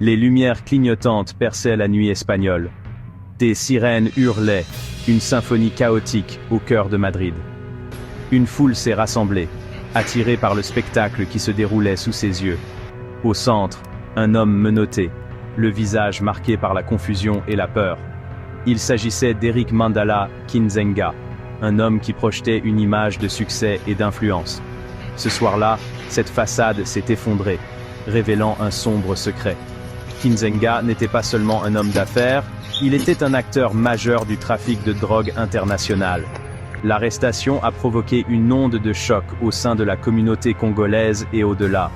Les lumières clignotantes perçaient la nuit espagnole. Des sirènes hurlaient, une symphonie chaotique au cœur de Madrid. Une foule s'est rassemblée, attirée par le spectacle qui se déroulait sous ses yeux. Au centre, un homme menotté, le visage marqué par la confusion et la peur. Il s'agissait d'Eric Mandala Kinzenga, un homme qui projetait une image de succès et d'influence. Ce soir-là, cette façade s'est effondrée, révélant un sombre secret. Kinzenga n'était pas seulement un homme d'affaires, il était un acteur majeur du trafic de drogue international. L'arrestation a provoqué une onde de choc au sein de la communauté congolaise et au-delà.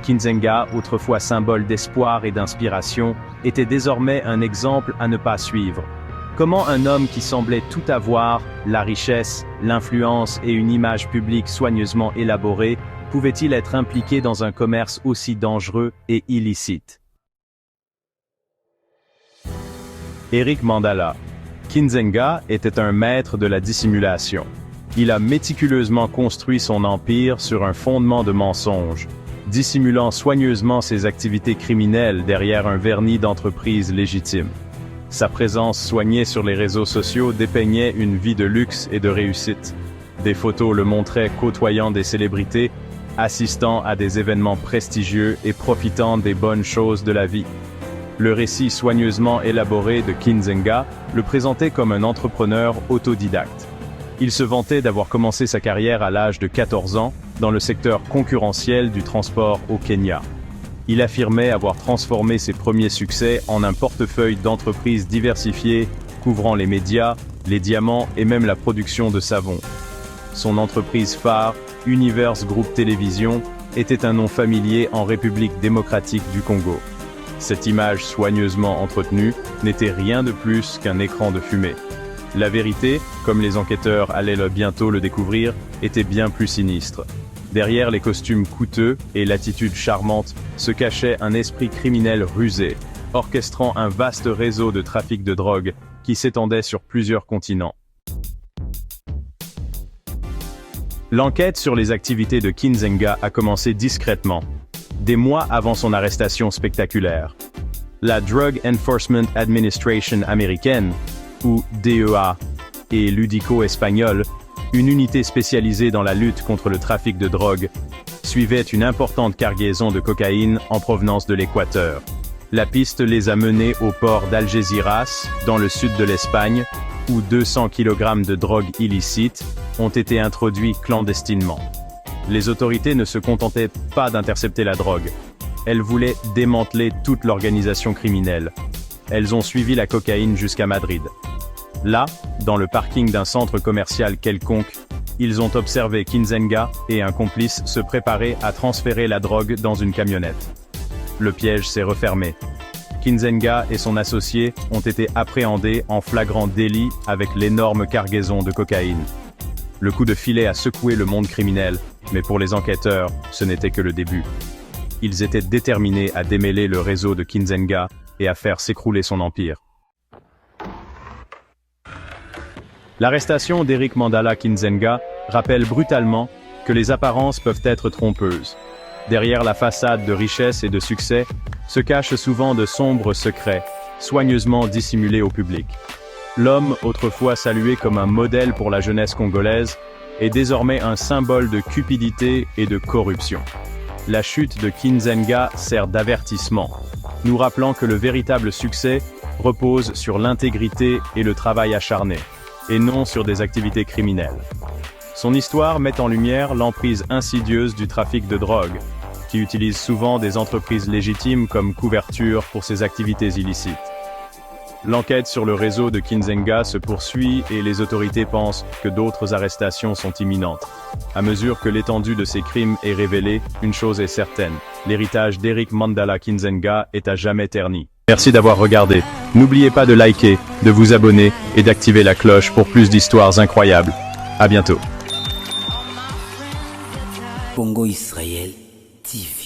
Kinzenga, autrefois symbole d'espoir et d'inspiration, était désormais un exemple à ne pas suivre. Comment un homme qui semblait tout avoir, la richesse, l'influence et une image publique soigneusement élaborée, pouvait-il être impliqué dans un commerce aussi dangereux et illicite? Eric Mandala. Kinzenga était un maître de la dissimulation. Il a méticuleusement construit son empire sur un fondement de mensonges, dissimulant soigneusement ses activités criminelles derrière un vernis d'entreprise légitime. Sa présence soignée sur les réseaux sociaux dépeignait une vie de luxe et de réussite. Des photos le montraient côtoyant des célébrités, assistant à des événements prestigieux et profitant des bonnes choses de la vie. Le récit soigneusement élaboré de Kinzenga le présentait comme un entrepreneur autodidacte. Il se vantait d'avoir commencé sa carrière à l'âge de 14 ans dans le secteur concurrentiel du transport au Kenya. Il affirmait avoir transformé ses premiers succès en un portefeuille d'entreprises diversifiées couvrant les médias, les diamants et même la production de savon. Son entreprise phare, Universe Group Télévision, était un nom familier en République démocratique du Congo. Cette image soigneusement entretenue n'était rien de plus qu'un écran de fumée. La vérité, comme les enquêteurs allaient bientôt le découvrir, était bien plus sinistre. Derrière les costumes coûteux et l'attitude charmante se cachait un esprit criminel rusé, orchestrant un vaste réseau de trafic de drogue qui s'étendait sur plusieurs continents. L'enquête sur les activités de Kinzenga a commencé discrètement, des mois avant son arrestation spectaculaire. La Drug Enforcement Administration américaine, ou DEA, et l'UDICO espagnole, une unité spécialisée dans la lutte contre le trafic de drogue, suivait une importante cargaison de cocaïne en provenance de l'Équateur. La piste les a menés au port d'Algeciras, dans le sud de l'Espagne, où 200 kg de drogue illicite ont été introduits clandestinement. Les autorités ne se contentaient pas d'intercepter la drogue. Elles voulaient démanteler toute l'organisation criminelle. Elles ont suivi la cocaïne jusqu'à Madrid. Là, dans le parking d'un centre commercial quelconque, ils ont observé Kinzenga et un complice se préparer à transférer la drogue dans une camionnette. Le piège s'est refermé. Kinzenga et son associé ont été appréhendés en flagrant délit avec l'énorme cargaison de cocaïne. Le coup de filet a secoué le monde criminel, mais pour les enquêteurs, ce n'était que le début. Ils étaient déterminés à démêler le réseau de Kinzenga et à faire s'écrouler son empire. L'arrestation d'Eric Mandala Kinzenga rappelle brutalement que les apparences peuvent être trompeuses. Derrière la façade de richesse et de succès, se cachent souvent de sombres secrets, soigneusement dissimulés au public. L'homme, autrefois salué comme un modèle pour la jeunesse congolaise, est désormais un symbole de cupidité et de corruption. La chute de Kinzenga sert d'avertissement, nous rappelant que le véritable succès repose sur l'intégrité et le travail acharné, et non sur des activités criminelles. Son histoire met en lumière l'emprise insidieuse du trafic de drogue, qui utilise souvent des entreprises légitimes comme couverture pour ses activités illicites. L'enquête sur le réseau de Kinzenga se poursuit et les autorités pensent que d'autres arrestations sont imminentes. À mesure que l'étendue de ces crimes est révélée, une chose est certaine, l'héritage d'Eric Mandala Kinzenga est à jamais terni. Merci d'avoir regardé. N'oubliez pas de liker, de vous abonner et d'activer la cloche pour plus d'histoires incroyables. À bientôt. Congo Israël TV.